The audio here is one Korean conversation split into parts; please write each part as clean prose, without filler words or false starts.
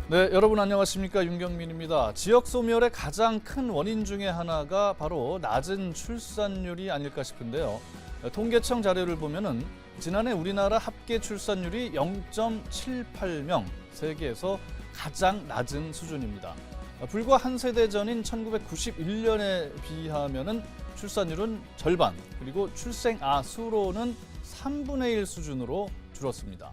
네, 여러분 안녕하십니까? 윤경민입니다. 지역 소멸의 가장 큰 원인 중에 하나가 바로 낮은 출산율이 아닐까 싶은데요. 통계청 자료를 보면은 지난해 우리나라 합계 출산율이 0.78명, 세계에서 가장 낮은 수준입니다. 불과 한 세대 전인 1991년에 비하면은 출산율은 절반, 그리고 출생아 수로는 3분의 1 수준으로 줄었습니다.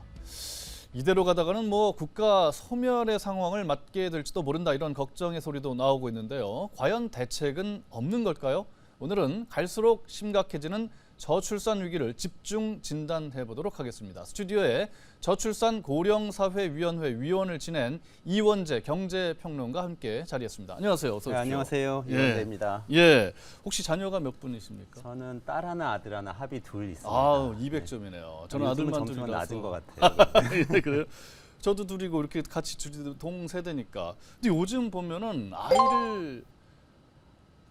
이대로 가다가는 국가 소멸의 상황을 맞게 될지도 모른다, 이런 걱정의 소리도 나오고 있는데요. 과연 대책은 없는 걸까요? 오늘은 갈수록 심각해지는 저출산 위기를 집중 진단해 보도록 하겠습니다. 스튜디오에 저출산 고령사회위원회 위원을 지낸 이원재 경제평론가 함께 자리했습니다. 안녕하세요. 어서 오십시오. 네, 안녕하세요. 이원재입니다. 예. 혹시 자녀가 몇 분이십니까? 저는 딸 하나, 아들 하나, 합이 둘 있습니다. 아, 200점이네요. 저는 아들만 둘이라서. 낮은 것 같아요. 네, 그래요? 저도 둘이고 이렇게 같이 동세대니까. 근데 요즘 보면은 아이를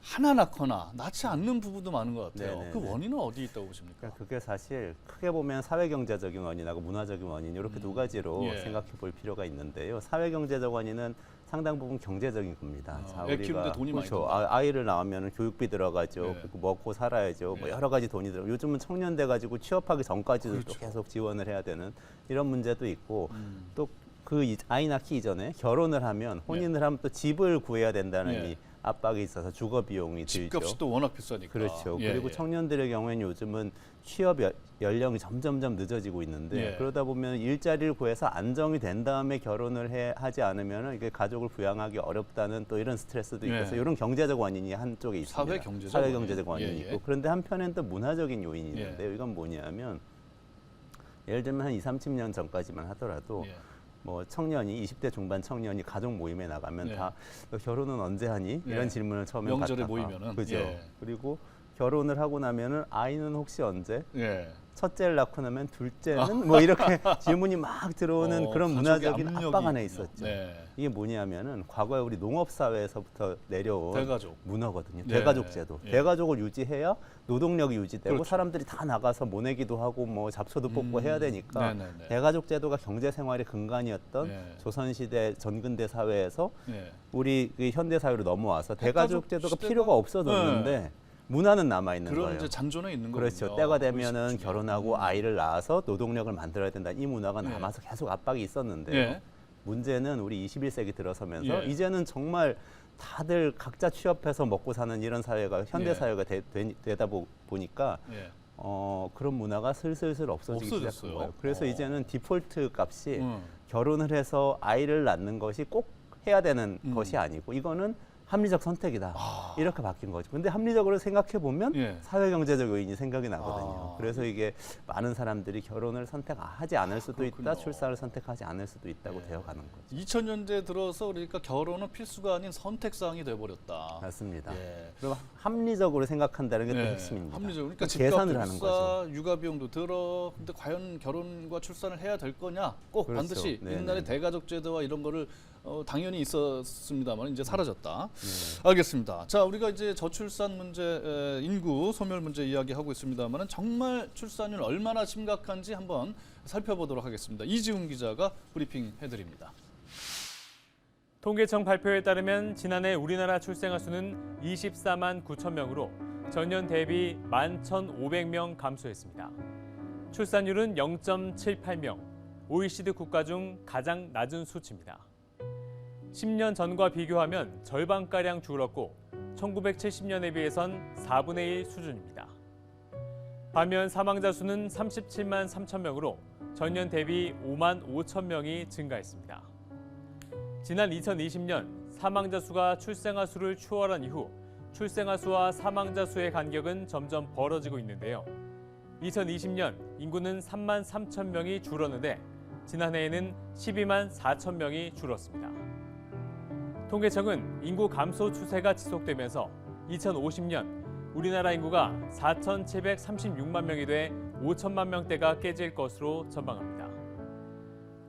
하나 낳거나 낳지 않는 부부도 많은 것 같아요. 네네네. 그 원인은 어디에 있다고 보십니까? 그러니까 그게 사실 크게 보면 사회경제적인 원인하고 문화적인 원인 이렇게 두 가지로 예. 생각해 볼 필요가 있는데요. 사회경제적 원인은 상당 부분 경제적인 겁니다. 애 키우는데 돈이 많이 든다. 아이를 낳으면 교육비 들어가죠. 예. 그리고 먹고 살아야죠. 예. 여러 가지 돈이 들어. 요즘은 청년 돼 가지고 취업하기 전까지도 그렇죠. 또 계속 지원을 해야 되는 이런 문제도 있고 또 그 아이 낳기 이전에 결혼을 하면 혼인을 하면 또 집을 구해야 된다는 예. 이 압박이 있어서 주거 비용이 들죠. 집값이 또 워낙 비싸니까. 그렇죠. 예, 그리고 예. 청년들의 경우에는 요즘은 취업 연령이 점점점 늦어지고 있는데 예. 그러다 보면 일자리를 구해서 안정이 된 다음에 결혼을 하지 않으면 이게 가족을 부양하기 어렵다는 또 이런 스트레스도 있고 예. 그래서 이런 경제적 원인이 한쪽에 있습니다. 사회 경제적 원인이 예, 예. 있고 그런데 한편엔 또 문화적인 요인이 예. 있는데요. 이건 뭐냐면 예를 들면 한 20-30년 전까지만 하더라도 예. 청년이 20대 중반 청년이 가족 모임에 나가면 예. 다 너 결혼은 언제 하니? 예. 이런 질문을 처음에 명절에 받다가 모이면은. 그죠. 예. 그리고 결혼을 하고 나면은 아이는 혹시 언제? 예. 첫째를 낳고 나면 둘째는 이렇게 질문이 막 들어오는 그런 가족의 문화적인 압력이 압박 안에 있군요. 있었죠. 네. 이게 뭐냐면은 과거에 우리 농업 사회에서부터 내려온 대가족. 문화거든요. 네. 대가족 제도. 예. 대가족을 유지해야 노동력이 유지되고 그렇죠. 사람들이 다 나가서 모내기도 하고 잡초도 뽑고 해야 되니까 네네네. 대가족 제도가 경제 생활의 근간이었던 예. 조선시대 전근대 사회에서 예. 우리 그 현대 사회로 넘어와서 대가족 제도가 시대가- 필요가 없어졌는데 문화는 남아 있는 그런 거예요. 이제 잔존에 있는 거죠. 그렇죠. 때가 되면은 결혼하고 아이를 낳아서 노동력을 만들어야 된다. 이 문화가 네. 남아서 계속 압박이 있었는데요. 예. 문제는 우리 21세기 들어서면서 예. 이제는 정말 다들 각자 취업해서 먹고 사는 이런 사회가 현대 예. 사회가 되다 보니까 예. 그런 문화가 슬슬 없어지기 없어졌어요. 시작한 거예요. 그래서 이제는 디폴트 값이 음. 결혼을 해서 아이를 낳는 것이 꼭 해야 되는 것이 아니고 이거는 합리적 선택이다. 이렇게 바뀐 거죠. 근데 합리적으로 생각해 보면 예. 사회경제적 요인이 생각이 나거든요. 아. 그래서 이게 많은 사람들이 결혼을 선택하지 않을 수도 그렇군요. 있다, 출산을 선택하지 않을 수도 있다고 되어가는 거죠. 2000년대 들어서 그러니까 결혼은 필수가 아닌 선택사항이 돼버렸다. 맞습니다. 예. 그럼 합리적으로 생각한다는 게 또 예. 핵심입니다. 합리적으로. 그러니까 계산을 집값도 하는 비싸, 거죠. 육아 비용도 들어. 근데 과연 결혼과 출산을 해야 될 거냐? 꼭 그렇죠. 반드시 네네. 옛날에 대가족 제도와 이런 거를 당연히 있었습니다만 이제 사라졌다. 네. 알겠습니다. 자, 우리가 이제 저출산 문제, 인구 소멸 문제 이야기하고 있습니다만 정말 출산율 얼마나 심각한지 한번 살펴보도록 하겠습니다. 이지훈 기자가 브리핑 해드립니다. 통계청 발표에 따르면 지난해 우리나라 출생아 수는 24만 9천 명으로 전년 대비 11,500명 감소했습니다. 출산율은 0.78명, OECD 국가 중 가장 낮은 수치입니다. 10년 전과 비교하면 절반가량 줄었고 1970년에 비해선 4분의 1 수준입니다. 반면 사망자 수는 37만 3천 명으로 전년 대비 5만 5천 명이 증가했습니다. 지난 2020년 사망자 수가 출생아 수를 추월한 이후 출생아 수와 사망자 수의 간격은 점점 벌어지고 있는데요. 2020년 인구는 3만 3천 명이 줄었는데 지난해에는 12만 4천 명이 줄었습니다. 통계청은 인구 감소 추세가 지속되면서 2050년 우리나라 인구가 4,736만 명이 돼 5천만 명대가 깨질 것으로 전망합니다.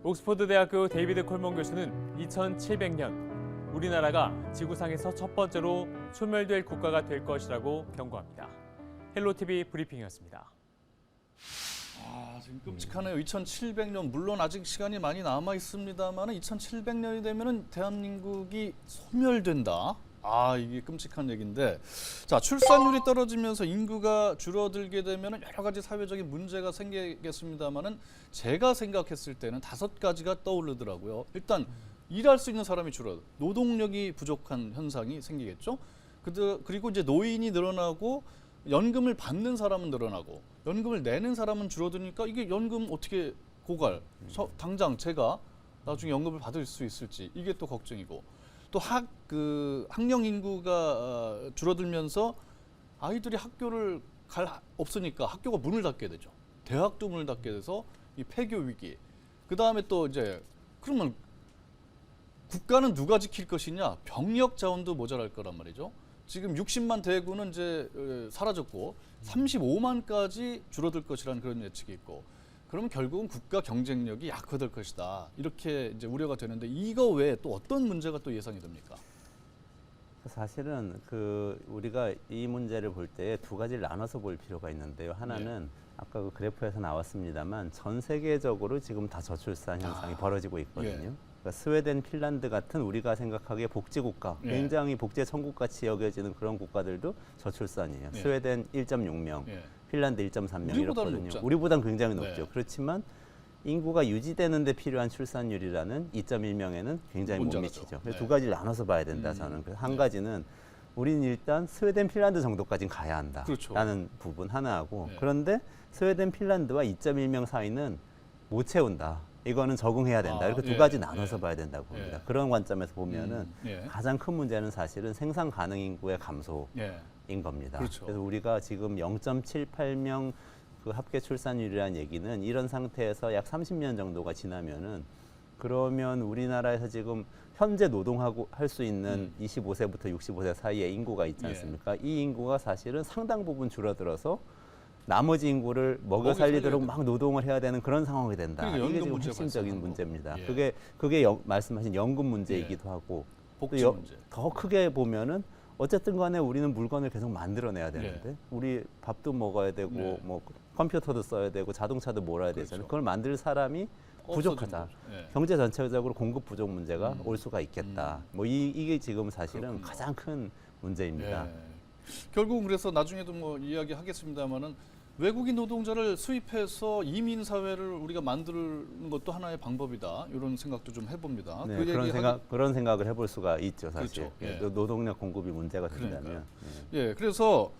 옥스퍼드 대학교 데이비드 콜먼 교수는 2700년 우리나라가 지구상에서 첫 번째로 소멸될 국가가 될 것이라고 경고합니다. 헬로티비 브리핑이었습니다. 지금 끔찍하네요. 2700년 물론 아직 시간이 많이 남아 있습니다만 2700년이 되면은 대한민국이 소멸된다. 이게 끔찍한 얘기인데, 자, 출산율이 떨어지면서 인구가 줄어들게 되면 여러 가지 사회적인 문제가 생기겠습니다만은 제가 생각했을 때는 5가지가 떠오르더라고요. 일단 일할 수 있는 사람이 줄어들, 노동력이 부족한 현상이 생기겠죠. 그리고 이제 노인이 늘어나고 연금을 받는 사람은 늘어나고 연금을 내는 사람은 줄어드니까 이게 연금 어떻게 고갈, 당장 제가 나중에 연금을 받을 수 있을지 이게 또 걱정이고. 또 학령 인구가 줄어들면서 아이들이 학교를 없으니까 학교가 문을 닫게 되죠. 대학도 문을 닫게 돼서 이 폐교 위기. 그 다음에 또 이제 그러면 국가는 누가 지킬 것이냐? 병력 자원도 모자랄 거란 말이죠. 지금 60만 대군은 이제 사라졌고 35만까지 줄어들 것이라는 그런 예측이 있고. 그러면 결국은 국가 경쟁력이 약화될 것이다. 이렇게 이제 우려가 되는데 이거 외에 또 어떤 문제가 또 예상이 됩니까? 사실은 우리가 이 문제를 볼 때 2가지를 나눠서 볼 필요가 있는데요. 하나는 아까 그 그래프에서 나왔습니다만 전 세계적으로 지금 다 저출산 현상이 벌어지고 있거든요. 그러니까 스웨덴, 핀란드 같은 우리가 생각하기에 복지국가, 굉장히 복지의 천국같이 여겨지는 그런 국가들도 저출산이에요. 스웨덴 1.6명, 핀란드 1.3명 이렇거든요. 우리보다는 굉장히 높죠. 그렇지만 인구가 유지되는 데 필요한 출산율이라는 2.1명에는 굉장히 못 미치죠. 그래서 2가지를 나눠서 봐야 된다, 저는. 그래서 한 가지는 우리는 일단 스웨덴, 핀란드 정도까지는 가야 한다라는 부분 하나하고, 그런데 스웨덴, 핀란드와 2.1명 사이는 못 채운다. 이거는 적응해야 된다. 이렇게 2가지 나눠서 봐야 된다고 봅니다. 그런 관점에서 보면은 가장 큰 문제는 사실은 생산 가능 인구의 감소인 겁니다. 그래서 우리가 지금 0.78명 그 합계 출산율이라는 얘기는 이런 상태에서 약 30년 정도가 지나면은, 그러면 우리나라에서 지금 현재 노동하고 할 수 있는 25세부터 65세 사이의 인구가 있지 않습니까? 이 인구가 사실은 상당 부분 줄어들어서 나머지 인구를 먹여 살리도록 막 노동을 해야 되는 그런 상황이 된다. 이게 지금 핵심적인 문제입니다. 그게 말씀하신 연금 문제이기도 하고, 복지 문제. 더 크게 보면은 어쨌든 간에 우리는 물건을 계속 만들어내야 되는데 우리 밥도 먹어야 되고 뭐 컴퓨터도 써야 되고 자동차도 몰아야 되잖아요. 그걸 만들 사람이 부족하다. 경제 전체적으로 공급 부족 문제가 올 수가 있겠다. 뭐 이게 지금 사실은 가장 큰 문제입니다. 결국 그래서 나중에도 뭐 이야기하겠습니다만은 외국인 노동자를 수입해서 이민 사회를 우리가 만드는 것도 하나의 방법이다. 이런 생각도 좀 해봅니다. 그런 생각을 해볼 수가 있죠, 사실. 노동력 공급이 문제가 된다면. 그래서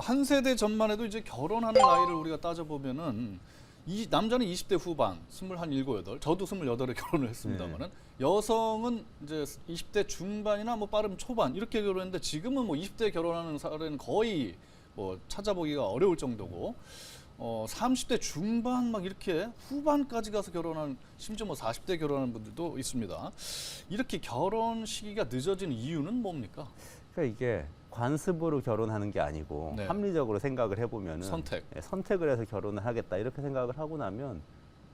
한 세대 전만 해도 이제 결혼하는 나이를 우리가 따져보면은 남자는 20대 후반, 27, 8, 저도 28에 결혼을 했습니다만은 여성은 이제 20대 중반이나 뭐 빠르면 초반 이렇게 결혼했는데 지금은 뭐 20대 결혼하는 사례는 거의 뭐 찾아보기가 어려울 정도고 30대 중반 막 이렇게 후반까지 가서 결혼한, 심지어 뭐 40대 결혼하는 분들도 있습니다. 이렇게 결혼 시기가 늦어지는 이유는 뭡니까? 그러니까 이게 관습으로 결혼하는 게 아니고 합리적으로 생각을 해보면은 선택을 해서 결혼을 하겠다 이렇게 생각을 하고 나면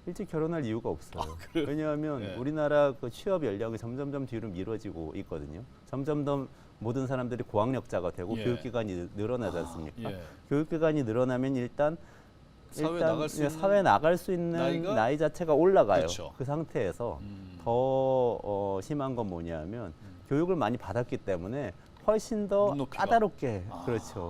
일찍 결혼할 이유가 없어요. 왜냐하면 우리나라 그 취업 연령이 점점점 뒤로 미뤄지고 있거든요. 점점 더 모든 사람들이 고학력자가 되고 교육기관이 늘어나지 않습니까? 교육기관이 늘어나면 일단 사회에 나갈 수 있는 나이 자체가 올라가요. 그 상태에서 더 심한 건 뭐냐면 교육을 많이 받았기 때문에 훨씬 더 까다롭게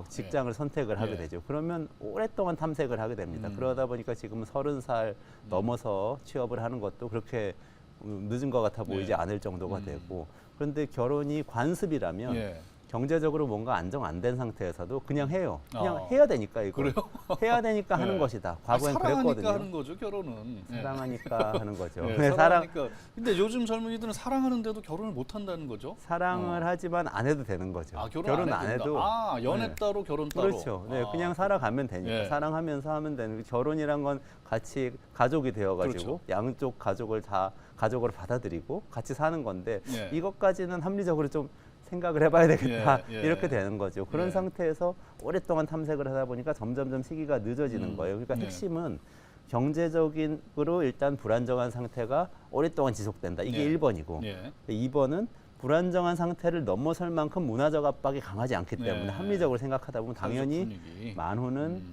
직장을 선택을 하게 되죠. 그러면 오랫동안 탐색을 하게 됩니다. 그러다 보니까 지금은 30살 넘어서 취업을 하는 것도 그렇게 늦은 것 같아 보이지 않을 정도가 되고, 그런데 결혼이 관습이라면 경제적으로 뭔가 안정 안 된 상태에서도 그냥 해요. 그냥 해야 되니까 이거. 그래요? 해야 되니까 하는 것이다. 과거엔 사랑하니까 그랬거든요. 하는 거죠, 결혼은. 사랑하니까 하는 거죠. 사랑하니까. 근데 요즘 젊은이들은 사랑하는데도 결혼을 못 한다는 거죠? 사랑을 하지만 안 해도 되는 거죠. 결혼 안 해도. 연애 따로 결혼 따로. 그렇죠. 그냥 살아가면 되니까. 사랑하면서 하면 되는. 결혼이란 건 같이 가족이 되어가지고 양쪽 가족을 다 가족으로 받아들이고 같이 사는 건데 이것까지는 합리적으로 좀 생각을 해봐야 되겠다. 이렇게 되는 거죠. 그런 상태에서 오랫동안 탐색을 하다 보니까 점점점 시기가 늦어지는 거예요. 그러니까 핵심은 경제적으로 일단 불안정한 상태가 오랫동안 지속된다. 이게 1번이고 2번은 불안정한 상태를 넘어설 만큼 문화적 압박이 강하지 않기 때문에 합리적으로 생각하다 보면 당연히 만호는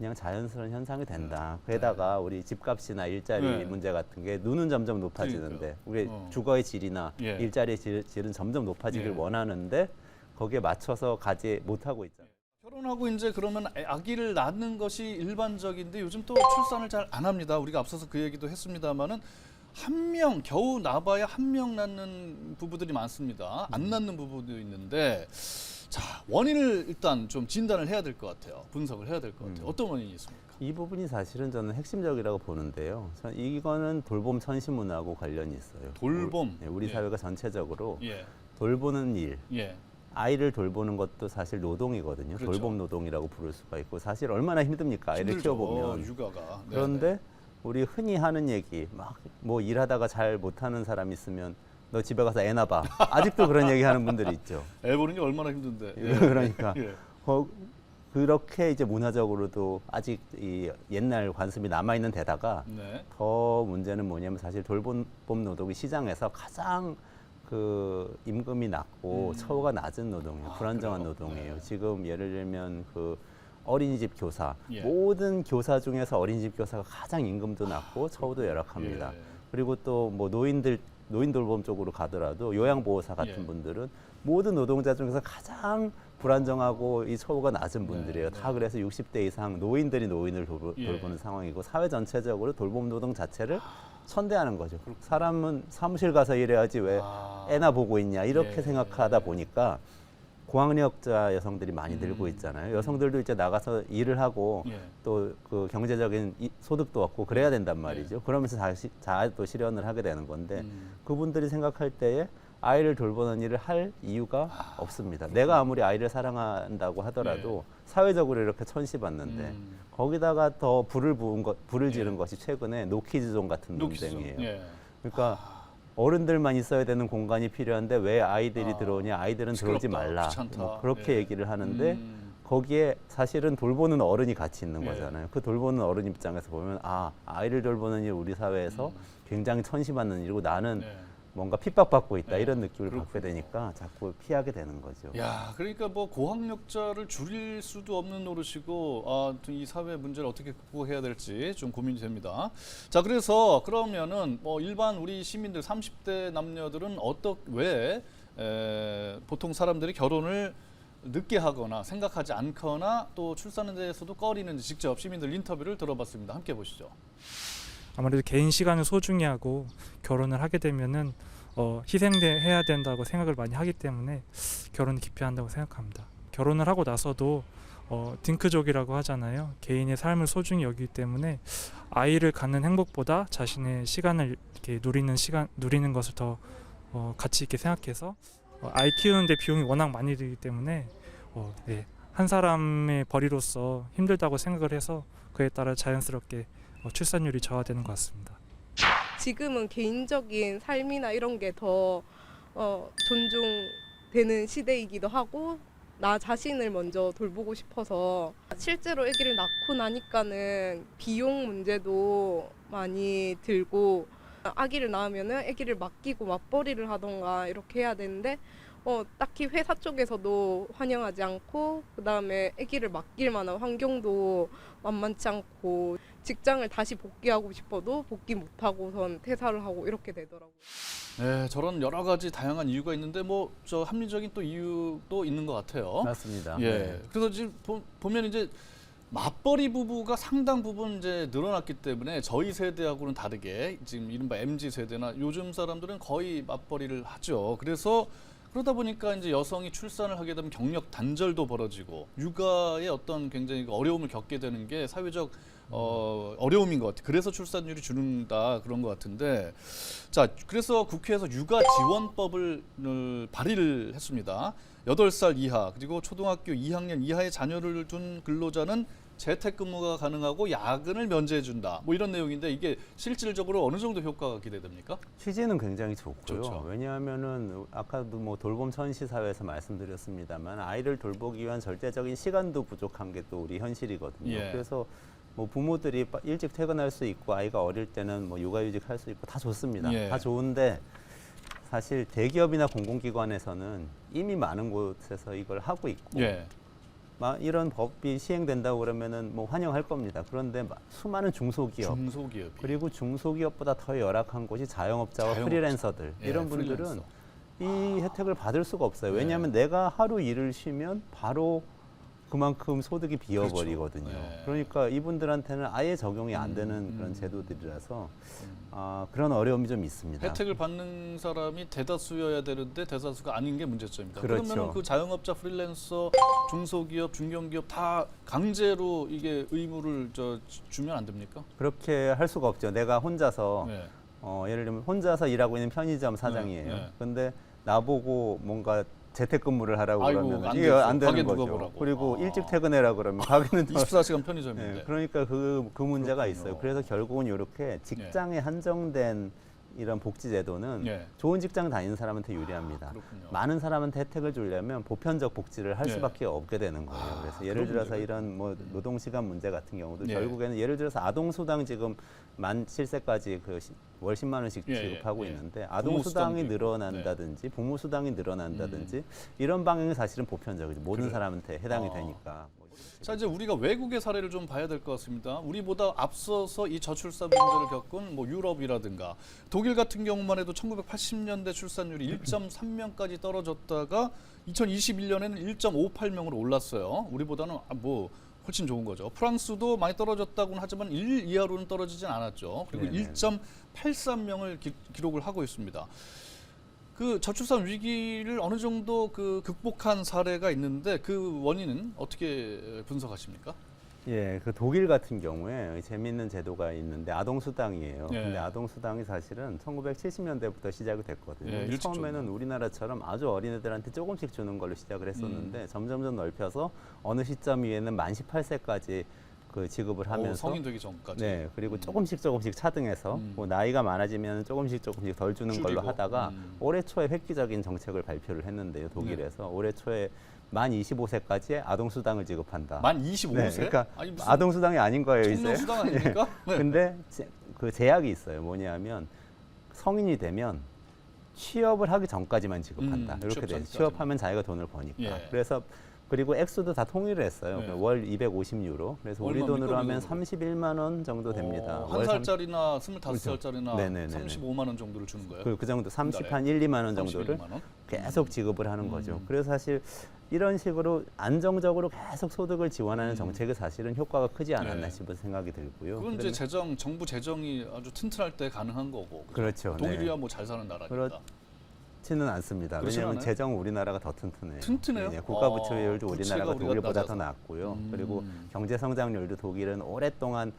그냥 자연스러운 현상이 된다. 게다가 우리 집값이나 일자리 네. 문제 같은 게 눈은 점점 높아지는데 우리 주거의 질이나 예. 일자리의 질은 점점 높아지길 예. 원하는데 거기에 맞춰서 가지 못하고 있잖아요. 결혼하고 이제 그러면 아기를 낳는 것이 일반적인데 요즘 또 출산을 잘 안 합니다. 우리가 앞서서 그 얘기도 했습니다마는 한 명 겨우 낳아봐야 한 명 낳는 부부들이 많습니다. 안 낳는 부부도 있는데 자 원인을 일단 좀 진단을 해야 될 것 같아요. 분석을 해야 될 것 같아요. 어떤 원인이 있습니까? 이 부분이 사실은 저는 핵심적이라고 보는데요. 이거는 돌봄 천시문화하고 관련이 있어요. 돌봄. 우리 예. 사회가 전체적으로 예, 돌보는 일, 예, 아이를 돌보는 것도 사실 노동이거든요. 그렇죠. 돌봄 노동이라고 부를 수가 있고 사실 얼마나 힘듭니까? 아이를 힘들죠. 키워보면. 육아가. 네, 그런데 우리 흔히 하는 얘기 막 뭐 일하다가 잘 못하는 사람 있으면 너 집에 가서 애 낳아봐. 아직도 그런 얘기 하는 분들이 있죠. 애 보는 게 얼마나 힘든데. 예. 그러니까 예. 그렇게 이제 문화적으로도 아직 이 옛날 관습이 남아 있는 데다가 네. 더 문제는 뭐냐면 사실 돌봄 노동이 시장에서 가장 그 임금이 낮고 처우가 낮은 노동이에요. 불안정한 그래요? 노동이에요. 네. 지금 예를 들면 그 어린이집 교사 예. 모든 교사 중에서 어린이집 교사가 가장 임금도 낮고 처우도 열악합니다. 예. 그리고 또 뭐 노인 돌봄 쪽으로 가더라도 요양보호사 같은 예. 분들은 모든 노동자 중에서 가장 불안정하고 이 처우가 낮은 분들이에요. 네. 다 그래서 60대 이상 노인들이 노인을 예. 돌보는 상황이고 사회 전체적으로 돌봄 노동 자체를 천대하는 거죠. 사람은 사무실 가서 일해야지 왜 애나 보고 있냐 이렇게 예. 생각하다 보니까 고학력자 여성들이 많이 늘고 있잖아요. 여성들도 이제 나가서 일을 하고 예. 또 그 경제적인 소득도 얻고 그래야 된단 말이죠. 그러면서 자아도 실현을 하게 되는 건데 그분들이 생각할 때에 아이를 돌보는 일을 할 이유가 없습니다. 내가 아무리 아이를 사랑한다고 하더라도 사회적으로 이렇게 천시받는데 거기다가 더 불을 지른 것이 최근에 노키즈존 같은 논쟁이에요. 예. 그러니까 어른들만 있어야 되는 공간이 필요한데 왜 아이들이 들어오냐? 아이들은 들어오지 시끄럽다, 말라. 귀찮다. 뭐 그렇게 예. 얘기를 하는데 거기에 사실은 돌보는 어른이 같이 있는 예. 거잖아요. 그 돌보는 어른 입장에서 보면 아이를 돌보는 일 우리 사회에서 굉장히 천시받는 일이고 나는 네. 뭔가 핍박받고 있다 네. 이런 느낌을 그렇군요. 받게 되니까 자꾸 피하게 되는 거죠. 야, 그러니까 뭐 고학력자를 줄일 수도 없는 노릇이고 이 사회 문제를 어떻게 극복해야 될지 좀 고민이 됩니다. 자, 그래서 그러면은 뭐 일반 우리 시민들 30대 남녀들은 왜 보통 사람들이 결혼을 늦게 하거나 생각하지 않거나 또 출산에 대해서도 꺼리는지 직접 시민들 인터뷰를 들어봤습니다. 함께 보시죠. 아무래도 개인 시간을 소중히 하고 결혼을 하게 되면은 희생해야 된다고 생각을 많이 하기 때문에 결혼을 기피한다고 생각합니다. 결혼을 하고 나서도 딩크족이라고 하잖아요. 개인의 삶을 소중히 여기기 때문에 아이를 갖는 행복보다 자신의 시간을 이렇게 누리는 것을 더 가치 있게 생각해서 아이 키우는데 비용이 워낙 많이 들기 때문에 한 사람의 벌이로서 힘들다고 생각을 해서 그에 따라 자연스럽게 출산율이 저하되는 것 같습니다. 지금은 개인적인 삶이나 이런 게 더 존중되는 시대이기도 하고 나 자신을 먼저 돌보고 싶어서 실제로 아기를 낳고 나니까는 비용 문제도 많이 들고 아기를 낳으면은 아기를 맡기고 맞벌이를 하던가 이렇게 해야 되는데 딱히 회사 쪽에서도 환영하지 않고 그다음에 아기를 맡길 만한 환경도 만만치 않고 직장을 다시 복귀하고 싶어도 복귀 못하고선 퇴사를 하고 이렇게 되더라고요. 네, 저런 여러 가지 다양한 이유가 있는데 뭐 저 합리적인 또 이유도 있는 것 같아요. 맞습니다. 예. 네. 그래서 지금 보면 이제 맞벌이 부부가 상당 부분 이제 늘어났기 때문에 저희 세대하고는 다르게 지금 이른바 MZ 세대나 요즘 사람들은 거의 맞벌이를 하죠. 그래서 그러다 보니까 이제 여성이 출산을 하게 되면 경력 단절도 벌어지고 육아에 어떤 굉장히 어려움을 겪게 되는 게 사회적 어려움인 것 같아요. 그래서 출산율이 줄는다 그런 것 같은데 자 그래서 국회에서 육아 지원법을 발의를 했습니다. 8살 이하 그리고 초등학교 2학년 이하의 자녀를 둔 근로자는 재택근무가 가능하고 야근을 면제해준다. 뭐 이런 내용인데 이게 실질적으로 어느 정도 효과가 기대됩니까? 취지는 굉장히 좋고요. 좋죠. 왜냐하면은 아까도 뭐 돌봄 천시 사회에서 말씀드렸습니다만 아이를 돌보기 위한 절대적인 시간도 부족한 게 또 우리 현실이거든요. 예. 그래서 뭐 부모들이 일찍 퇴근할 수 있고 아이가 어릴 때는 뭐 육아휴직 할 수 있고 다 좋습니다. 예. 다 좋은데 사실 대기업이나 공공기관에서는 이미 많은 곳에서 이걸 하고 있고 예. 이런 법이 시행된다고 그러면은 뭐 환영할 겁니다. 그런데 수많은 중소기업 중소기업이. 그리고 중소기업보다 더 열악한 곳이 자영업자와 자영업자. 프리랜서들 예, 이런 분들은 프리랜서. 이 혜택을 받을 수가 없어요. 네. 왜냐하면 내가 하루 일을 쉬면 바로 그만큼 소득이 비어버리거든요. 그렇죠. 네. 그러니까 이분들한테는 아예 적용이 안 되는 그런 제도들이라서 그런 어려움이 좀 있습니다. 혜택을 받는 사람이 대다수여야 되는데 대다수가 아닌 게 문제점입니다. 그렇죠. 그러면 그 자영업자, 프리랜서, 중소기업, 중견기업 다 강제로 이게 의무를 주면 안 됩니까? 그렇게 할 수가 없죠. 내가 혼자서 네. 예를 들면 혼자서 일하고 있는 편의점 사장이에요. 네. 근데 나보고 뭔가 재택근무를 하라고 아이고, 그러면 안 이게 되죠. 안 되는 가게 누가 거죠. 보라고. 그리고 아. 일찍 퇴근해라 그러면 가게는 24시간 편의점인데. 네, 그러니까 그 문제가 그렇군요. 있어요. 그래서 결국은 이렇게 직장에 한정된 이런 복지 제도는 네. 좋은 직장 다니는 사람한테 유리합니다. 그렇군요. 많은 사람한테 혜택을 주려면 보편적 복지를 할 네. 수밖에 없게 되는 거예요. 그래서 예를 그런 들어서 문제가 이런 뭐 노동시간 문제 같은 경우도 네. 결국에는 예를 들어서 아동수당 지금 만 7세까지 월 10만 원씩 예, 지급하고 예. 있는데 부모수당도 아동수당이 있고. 늘어난다든지 부모수당이 늘어난다든지 이런 방향이 사실은 보편적이죠. 모든 그래요. 사람한테 해당이 아. 되니까. 자, 이제 우리가 외국의 사례를 좀 봐야 될 것 같습니다. 우리보다 앞서서 이 저출산 문제를 겪은 뭐 유럽이라든가 독일 같은 경우만 해도 1980년대 출산율이 1.3명까지 떨어졌다가 2021년에는 1.58명으로 올랐어요. 우리보다는 뭐 훨씬 좋은 거죠. 프랑스도 많이 떨어졌다고는 하지만 1 이하로는 떨어지진 않았죠. 그리고 네네. 1.83명을 기록을 하고 있습니다. 그 저출산 위기를 어느 정도 극복한 사례가 있는데 그 원인은 어떻게 분석하십니까? 예, 그 독일 같은 경우에 재미있는 제도가 있는데 아동수당이에요. 예. 근데 아동수당이 사실은 1970년대부터 시작이 됐거든요. 예, 근데 일찍 처음에는 줬네. 우리나라처럼 아주 어린애들한테 조금씩 주는 걸로 시작을 했었는데 음. 점점 넓혀서 어느 시점 이후에는 만 18세까지 그 지급을 하면서 성인 되기 전까지. 네, 그리고 조금씩 차등해서 뭐 나이가 많아지면 조금씩 덜 주는 걸로 줄이고. 하다가 올해 초에 획기적인 정책을 발표를 했는데요. 독일에서 올해 초에 만 25세까지 아동수당을 지급한다. 만 25세? 네, 그러니까 아니, 무슨 아동수당이 아닌 거예요, 이제. 청년수당 아닙니까? 네. 근데 그 제약이 있어요. 뭐냐면 성인이 되면 취업을 하기 전까지만 지급한다. 이렇게 취업 돼요. 전까지만. 취업하면 자기가 돈을 버니까. 예. 그래서 그리고 액수도 다 통일을 했어요. 네. 월 250유로. 그래서 우리 얼마입니까, 돈으로 하면 우리 돈으로? 31만 원 정도 됩니다. 한 월 살짜리나 25살짜리나 네네네네. 35만 원 정도를 주는 거예요. 그 정도 한 30, 달에? 한 1, 2만 원 정도를 31만 원? 계속 지급을 하는 거죠. 그래서 사실 이런 식으로 안정적으로 계속 소득을 지원하는 정책이 사실은 효과가 크지 않았나 네. 싶은 생각이 들고요. 그건 이제 그러면- 정부 재정이 아주 튼튼할 때 가능한 거고. 그죠? 그렇죠. 독일이야 네. 뭐 잘 사는 나라니까. 그렇지는 않습니다. 그렇진 왜냐하면 않아요? 재정 우리나라가 더 튼튼해요. 튼튼해요? 네, 국가 부채율도 부채가 우리나라가 우리가 독일보다 낮아서. 더 낮고요. 음. 그리고 경제 성장률도 독일은 오랫동안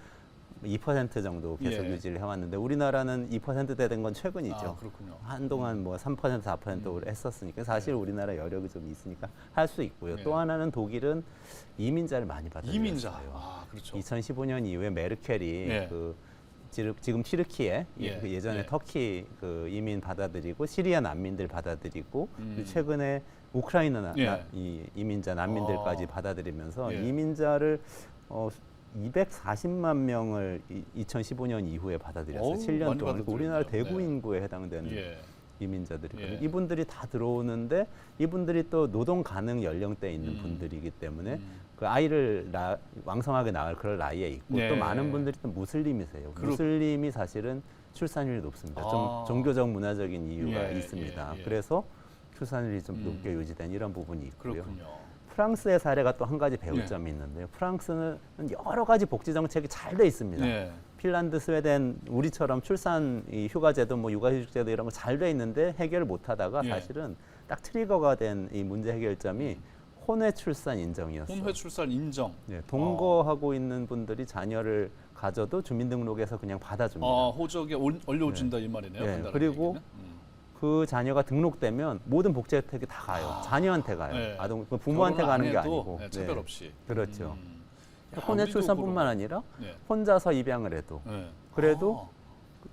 2% 정도 계속 예. 유지를 해왔는데 우리나라는 2%대 된 건 최근이죠. 아, 그렇군요. 한동안 뭐 3%, 4%로 했었으니까 사실 네. 우리나라 여력이 좀 있으니까 할 수 있고요. 네. 또 하나는 독일은 이민자를 많이 받아들였어요. 이민자. 아, 그렇죠. 2015년 이후에 메르켈이 네. 지금 튀르키예 예. 그 예전에 예. 터키 그 이민 받아들이고 시리아 난민들 받아들이고 그리고 최근에 우크라이나 예. 이 이민자 난민들까지 받아들이면서 예. 이민자를 240만 명을 2015년 이후에 받아들였어요. 어우, 7년 많이 동안. 그러니까 우리나라 받아들였네요. 대구 네. 인구에 해당되는 예. 이민자들이거든요. 예. 이분들이 다 들어오는데 이분들이 또 노동 가능 연령대에 있는 분들이기 때문에 그 아이를 왕성하게 낳을 그럴 나이에 있고 네. 또 많은 분들이 또 무슬림이세요. 무슬림이 사실은 출산율이 높습니다. 아. 좀 종교적 문화적인 이유가 예, 있습니다. 예, 예. 그래서 출산율이 좀 높게 유지된 이런 부분이 있고요. 그렇군요. 프랑스의 사례가 또 한 가지 배울 네. 점이 있는데요. 프랑스는 여러 가지 복지 정책이 잘 돼 있습니다. 네. 핀란드, 스웨덴, 우리처럼 출산 이 휴가제도, 뭐 육아휴직제도 이런 거 잘 돼 있는데 해결을 못하다가 예. 사실은 딱 트리거가 된 이 문제 해결점이 혼외 출산 인정이었어요. 혼외 출산 인정. 네, 동거하고 있는 분들이 자녀를 가져도 주민등록에서 그냥 받아줍니다. 호적에 올려준다 이 말이네요. 네, 간단하게 그리고 얘기는. 그 자녀가 등록되면 모든 복지 혜택이 다 가요. 자녀한테 가요. 네. 아동 그 부모한테 결혼 안 가는 게 해도, 아니고. 네, 차별 없이. 그렇죠. 야, 혼외 우리도 출산뿐만 그럼- 아니라 네. 혼자서 입양을 해도 네. 그래도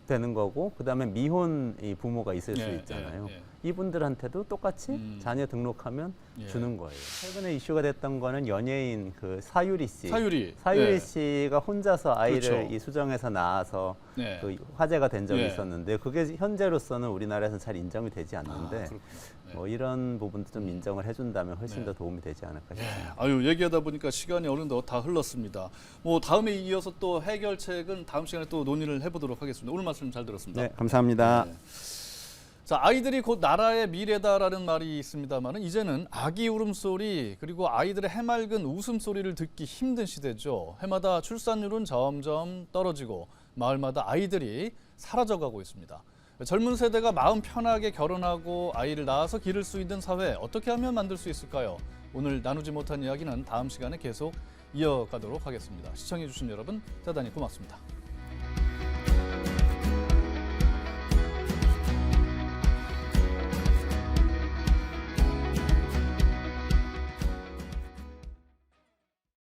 되는 거고 그다음에 미혼 이 부모가 있을 수 예, 있잖아요. 예, 예. 이분들한테도 똑같이 자녀 등록하면 예. 주는 거예요. 최근에 이슈가 됐던 거는 연예인 그 사유리 씨. 사유리. 사유리 네. 씨가 혼자서 아이를 그렇죠. 이 수정해서 낳아서 네. 그 화제가 된 적이 예. 있었는데 그게 현재로서는 우리나라에서는 잘 인정이 되지 않는데 그렇군요. 네. 뭐 이런 부분도 좀 인정을 해준다면 훨씬 네. 더 도움이 되지 않을까 싶습니다. 아유, 얘기하다 보니까 시간이 어느덧 다 흘렀습니다. 뭐 다음에 이어서 또 해결책은 다음 시간에 또 논의를 해보도록 하겠습니다. 오늘 말씀 잘 들었습니다. 네, 감사합니다. 네. 자, 아이들이 곧 나라의 미래다라는 말이 있습니다만은 이제는 아기 울음소리 그리고 아이들의 해맑은 웃음소리를 듣기 힘든 시대죠. 해마다 출산율은 점점 떨어지고 마을마다 아이들이 사라져가고 있습니다. 젊은 세대가 마음 편하게 결혼하고 아이를 낳아서 기를 수 있는 사회 어떻게 하면 만들 수 있을까요? 오늘 나누지 못한 이야기는 다음 시간에 계속 이어가도록 하겠습니다. 시청해주신 여러분 대단히 고맙습니다.